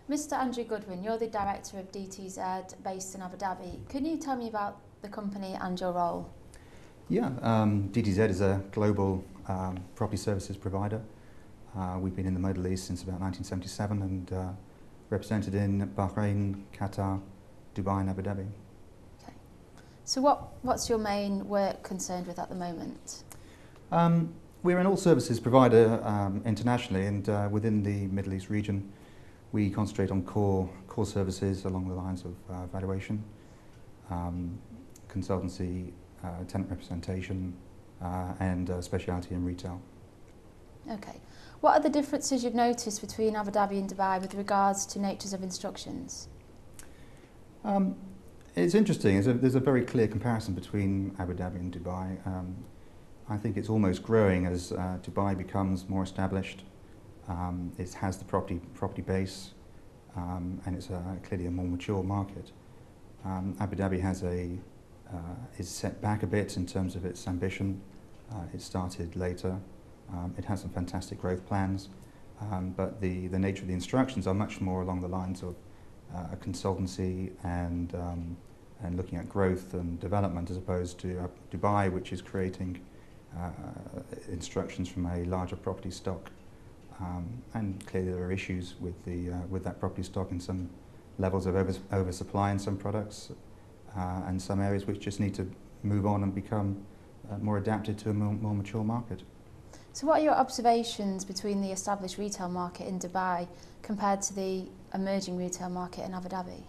Mr. Andrew Goodwin, you're the Director of DTZ based in Abu Dhabi. Can you tell me about the company and your role? Yeah, DTZ is a global property services provider. We've been in the Middle East since about 1977 and represented in Bahrain, Qatar, Dubai and Abu Dhabi. Okay. So what's your main work concerned with at the moment? We're an all services provider internationally, and within the Middle East region we concentrate on core services along the lines of valuation, consultancy, tenant representation and speciality in retail. Okay. What are the differences you've noticed between Abu Dhabi and Dubai with regards to natures of instructions? It's interesting. There's a very clear comparison between Abu Dhabi and Dubai. I think it's almost growing as Dubai becomes more established. It has the property base, and it's clearly a more mature market. Abu Dhabi is set back a bit in terms of its ambition. It started later. It has some fantastic growth plans, but the nature of the instructions are much more along the lines of a consultancy and looking at growth and development, as opposed to Dubai, which is creating instructions from a larger property stock. And clearly there are issues with that property stock in some levels of oversupply in some products and some areas which just need to move on and become more adapted to a more mature market. So what are your observations between the established retail market in Dubai compared to the emerging retail market in Abu Dhabi?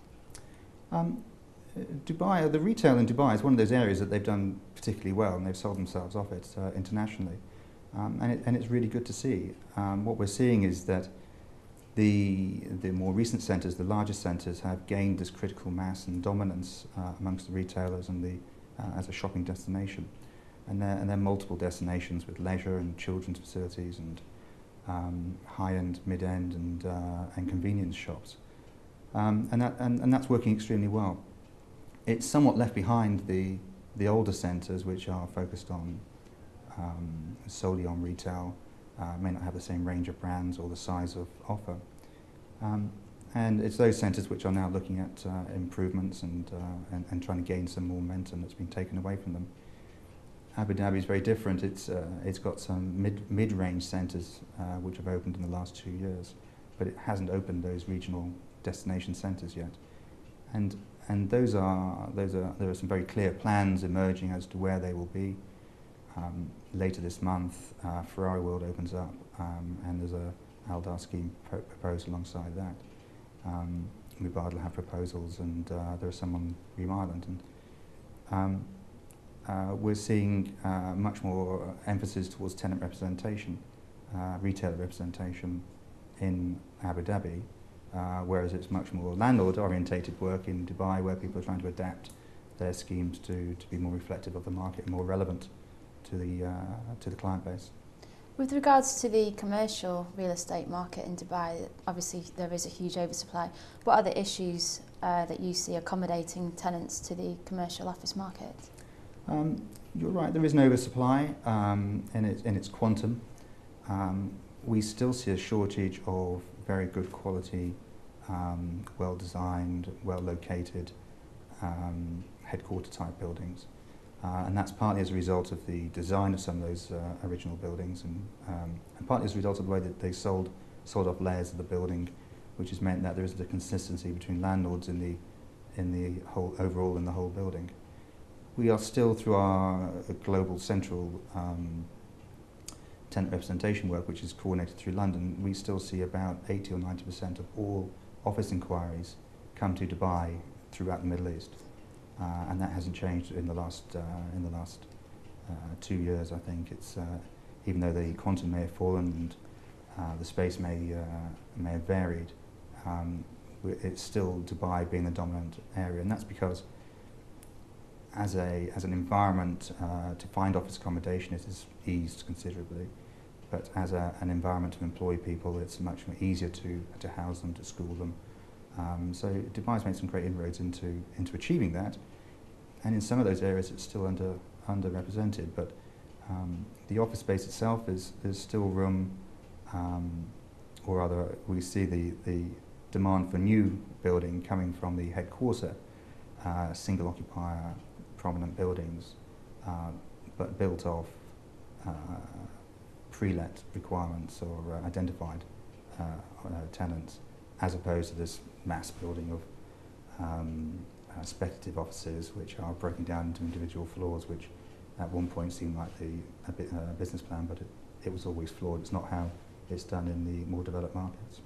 Dubai, the retail in Dubai is one of those areas that they've done particularly well, and they've sold themselves off it internationally. And it's really good to see. What we're seeing is that the more recent centres, the largest centres, have gained this critical mass and dominance amongst the retailers and as a shopping destination. And there are multiple destinations with leisure and children's facilities and high-end, mid-end and convenience shops. And that's working extremely well. It's somewhat left behind the older centres, which are focused on solely on retail, may not have the same range of brands or the size of offer. And it's those centres which are now looking at improvements and trying to gain some more momentum that's been taken away from them. Abu Dhabi is very different. It's got some mid-range centres which have opened in the last 2 years, but it hasn't opened those regional destination centres yet. And there are some very clear plans emerging as to where they will be. Later this month, Ferrari World opens up, and there's a Aldar scheme proposed alongside that. Mubad will have proposals, and there are some on Reem Island. We're seeing much more emphasis towards tenant representation, retailer representation in Abu Dhabi, whereas it's much more landlord-orientated work in Dubai, where people are trying to adapt their schemes to be more reflective of the market and more relevant to the client base. With regards to the commercial real estate market in Dubai, obviously there is a huge oversupply. What are the issues that you see accommodating tenants to the commercial office market? You're right, there is an oversupply in its quantum. We still see a shortage of very good quality, well-designed, well-located headquarter type buildings. And that's partly as a result of the design of some of those original buildings, and partly as a result of the way that they sold off layers of the building, which has meant that there isn't a consistency between landlords in the whole building. We are still, through our global central tenant representation work, which is coordinated through London, we still see about 80 or 90% of all office inquiries come to Dubai throughout the Middle East. And that hasn't changed in the last 2 years. I think it's even though the quantum may have fallen and the space may have varied, it's still Dubai being the dominant area, and that's because as an environment to find office accommodation, it has eased considerably. But as an environment to employ people, it's much more easier to house them, to school them. So Dubai's made some great inroads into achieving that, and in some of those areas it's still underrepresented. But the office space itself is still room, or rather we see the demand for new building coming from the headquarter, single occupier, prominent buildings, but built off pre-let requirements or identified tenants, as opposed to this mass building of speculative offices which are broken down into individual floors, which at one point seemed like a business plan, but it was always flawed. It's not how it's done in the more developed markets.